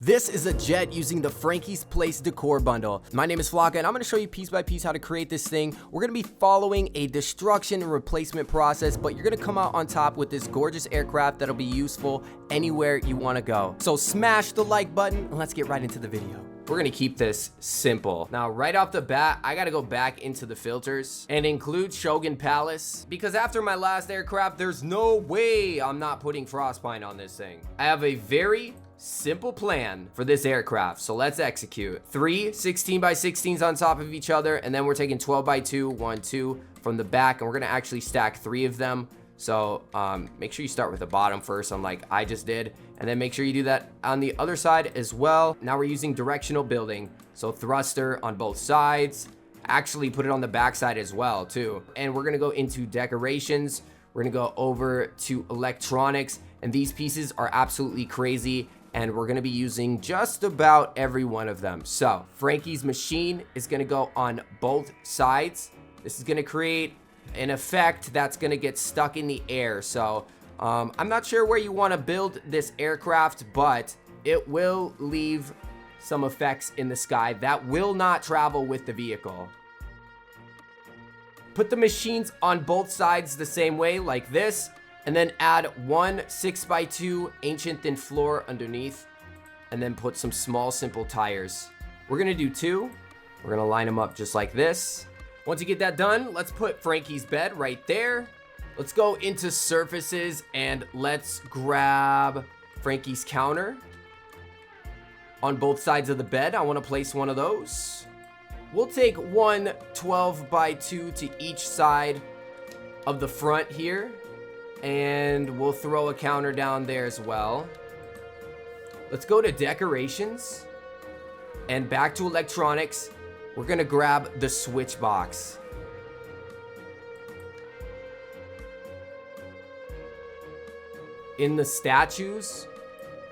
This is a jet using the Frankie's Place Decor bundle. My name is Flocka and I'm going to show you piece by piece how to create this thing. We're going to be following a destruction and replacement process, but you're going to come out on top with this gorgeous aircraft that'll be useful anywhere you want to go. So smash the like button and let's get right into the video. We're gonna keep this simple. Now, right off the bat, I gotta go back into the filters and include Shogun Palace, because after my last aircraft, there's no way I'm not putting Frostpine on this thing. I have a very simple plan for this aircraft, so let's execute. 3 16x16s on top of each other, and then we're taking 12x2, 1, 2 from the back, and we're gonna actually stack 3 of them. So make sure you start with the bottom first, unlike I just did, and then make sure you do that on the other side as well. Now we're using directional building, so thruster on both sides. Actually put it on the back side as well too. And we're gonna go into decorations. We're gonna go over to electronics, and these pieces are absolutely crazy, and we're gonna be using just about every one of them. So Frankie's machine is gonna go on both sides. This is gonna create an effect that's gonna get stuck in the air. So I'm not sure where you want to build this aircraft, but it will leave some effects in the sky that will not travel with the vehicle. Put the machines on both sides the same way, like this, and then add 1 6x2 ancient thin floor underneath, and then put some small simple tires. We're gonna do 2. We're gonna line them up just like this. Once you get that done, let's put Frankie's bed right there. Let's go into surfaces and let's grab Frankie's counter. On both sides of the bed, I want to place one of those. We'll take 1 12x2 to each side of the front here, and we'll throw a counter down there as well. Let's go to decorations and back to electronics. We're gonna grab the switch box. In the statues,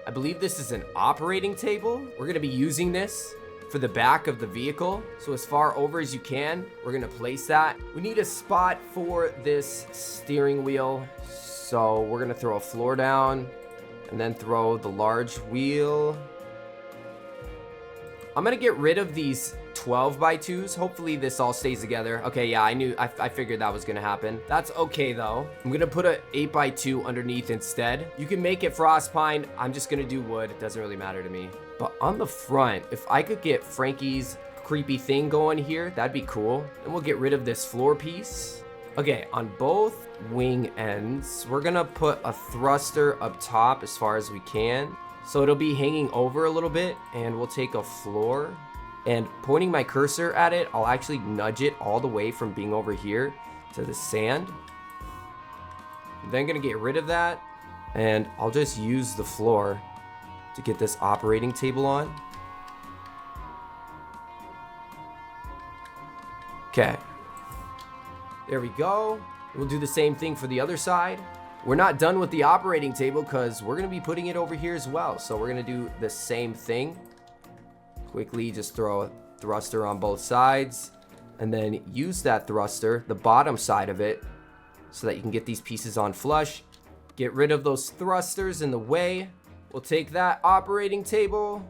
I believe this is an operating table. We're gonna be using this for the back of the vehicle. So as far over as you can, we're gonna place that. We need a spot for this steering wheel. So we're gonna throw a floor down and then throw the large wheel. I'm gonna get rid of these 12x2s. Hopefully this all stays together. Okay, yeah, I figured that was gonna happen. That's okay though. I'm gonna put a 8x2 underneath instead. You can make it Frostpine. I'm just gonna do wood. It doesn't really matter to me. But on the front, if I could get Frankie's creepy thing going here, that'd be cool. And we'll get rid of this floor piece. Okay, on both wing ends, we're gonna put a thruster up top as far as we can. So it'll be hanging over a little bit, and we'll take a floor. And pointing my cursor at it, I'll actually nudge it all the way from being over here to the sand. I'm then gonna get rid of that, and I'll just use the floor to get this operating table on. Okay. There we go. We'll do the same thing for the other side. We're not done with the operating table because we're gonna be putting it over here as well. So we're gonna do the same thing. Quickly just throw a thruster on both sides, and then use that thruster, the bottom side of it, so that you can get these pieces on flush. Get rid of those thrusters in the way. We'll take that operating table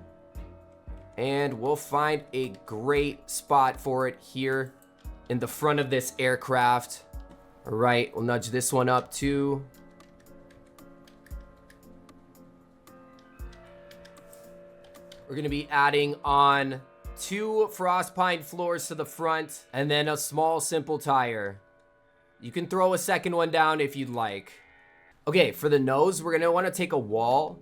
and we'll find a great spot for it here in the front of this aircraft. All right, we'll nudge this one up too. We're gonna be adding on 2 Frostpine floors to the front, and then a small simple tire. You can throw a second one down if you'd like. Okay, for the nose, we're gonna wanna take a wall,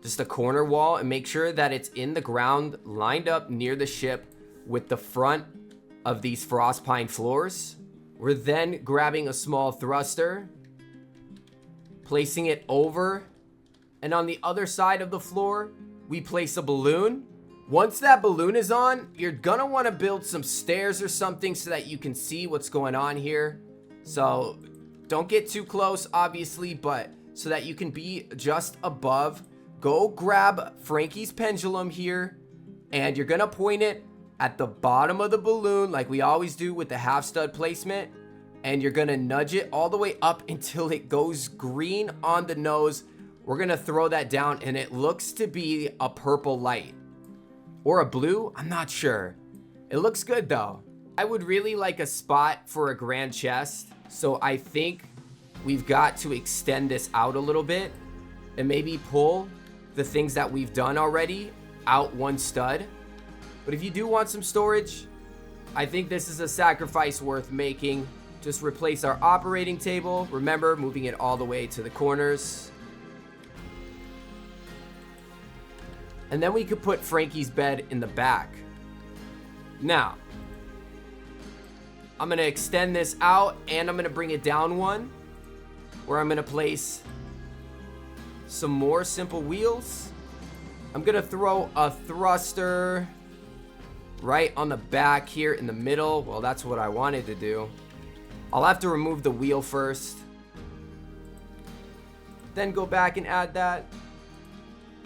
just a corner wall, and make sure that it's in the ground, lined up near the ship with the front of these Frostpine floors. We're then grabbing a small thruster, placing it over, and on the other side of the floor, we place a balloon. Once that balloon is on, you're gonna want to build some stairs or something so that you can see what's going on here. So don't get too close, obviously, but so that you can be just above. Go grab Frankie's pendulum here, and you're gonna point it at the bottom of the balloon like we always do with the half stud placement, and you're gonna nudge it all the way up until it goes green on the nose We're gonna throw that down, and it looks to be a purple light. Or a blue? I'm not sure. It looks good though. I would really like a spot for a grand chest, so I think we've got to extend this out a little bit and maybe pull the things that we've done already out one stud. But if you do want some storage, I think this is a sacrifice worth making. Just replace our operating table. Remember, moving it all the way to the corners. And then we could put Frankie's bed in the back. Now, I'm gonna extend this out, and I'm gonna bring it down one, where I'm gonna place some more simple wheels. I'm gonna throw a thruster right on the back here in the middle. Well, that's what I wanted to do. I'll have to remove the wheel first, then go back and add that.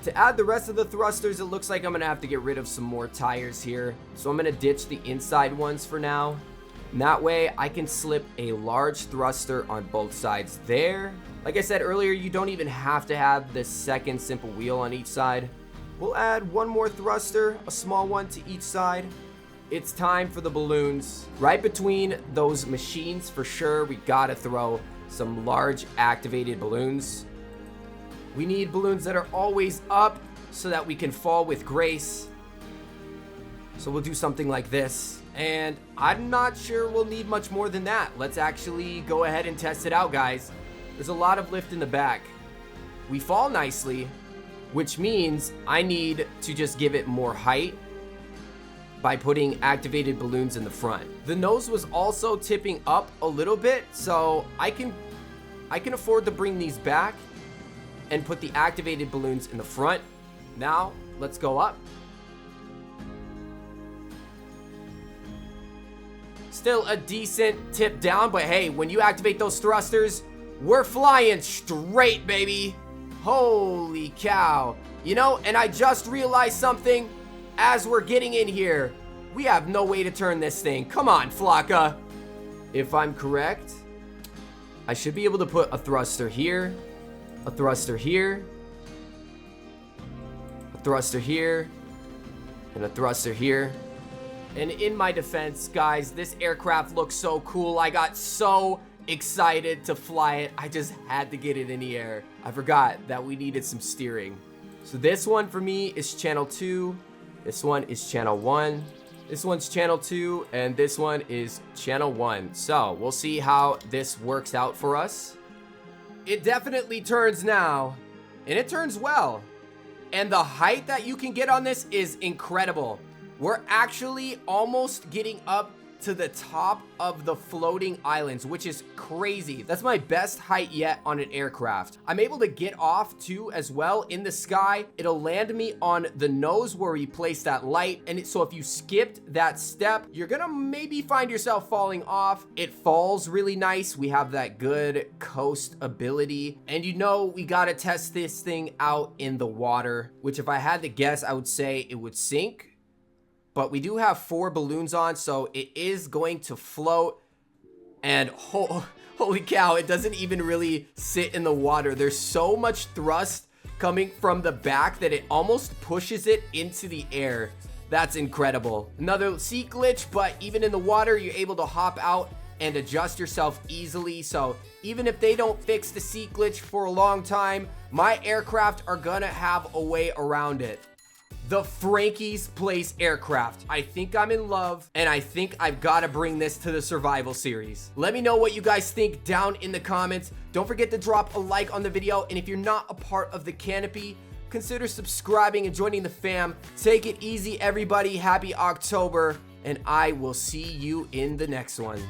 To add the rest of the thrusters, it looks like I'm gonna have to get rid of some more tires here. So I'm gonna ditch the inside ones for now. And that way I can slip a large thruster on both sides there. Like I said earlier, you don't even have to have the second simple wheel on each side. We'll add one more thruster, a small one to each side. It's time for the balloons. Right between those machines, for sure, we gotta throw some large activated balloons. We need balloons that are always up so that we can fall with grace. So we'll do something like this. And I'm not sure we'll need much more than that. Let's actually go ahead and test it out, guys. There's a lot of lift in the back. We fall nicely, which means I need to just give it more height by putting activated balloons in the front. The nose was also tipping up a little bit, so I can afford to bring these back and put the activated balloons in the front. Now, let's go up. Still a decent tip down, but hey, when you activate those thrusters, we're flying straight, baby. Holy cow. You know, and I just realized something as we're getting in here. We have no way to turn this thing. Come on, Flocka. If I'm correct, I should be able to put a thruster here, a thruster here, a thruster here, and a thruster here. And in my defense, guys, this aircraft looks so cool. I got so excited to fly it. I just had to get it in the air. I forgot that we needed some steering. So this one for me is channel 2. This one is channel 1. This one's channel 2. And this one is channel 1. So we'll see how this works out for us. It definitely turns now, and it turns well. And the height that you can get on this is incredible. We're actually almost getting up to the top of the floating islands, which is crazy. That's my best height yet on an aircraft. I'm able to get off too as well in the sky. It'll land me on the nose where we place that light. And so if you skipped that step, you're gonna maybe find yourself falling off. It falls really nice. We have that good coast ability. And you know, we gotta test this thing out in the water, which if I had to guess, I would say it would sink. But we do have 4 balloons on, so it is going to float. And holy cow, it doesn't even really sit in the water. There's so much thrust coming from the back that it almost pushes it into the air. That's incredible. Another seat glitch, but even in the water, you're able to hop out and adjust yourself easily. So even if they don't fix the seat glitch for a long time, my aircraft are gonna have a way around it. The Frankie's Place aircraft. I think I'm in love, and I think I've got to bring this to the survival series. Let me know what you guys think down in the comments. Don't forget to drop a like on the video, and if you're not a part of the canopy, consider subscribing and joining the fam. Take it easy, everybody. Happy October, and I will see you in the next one.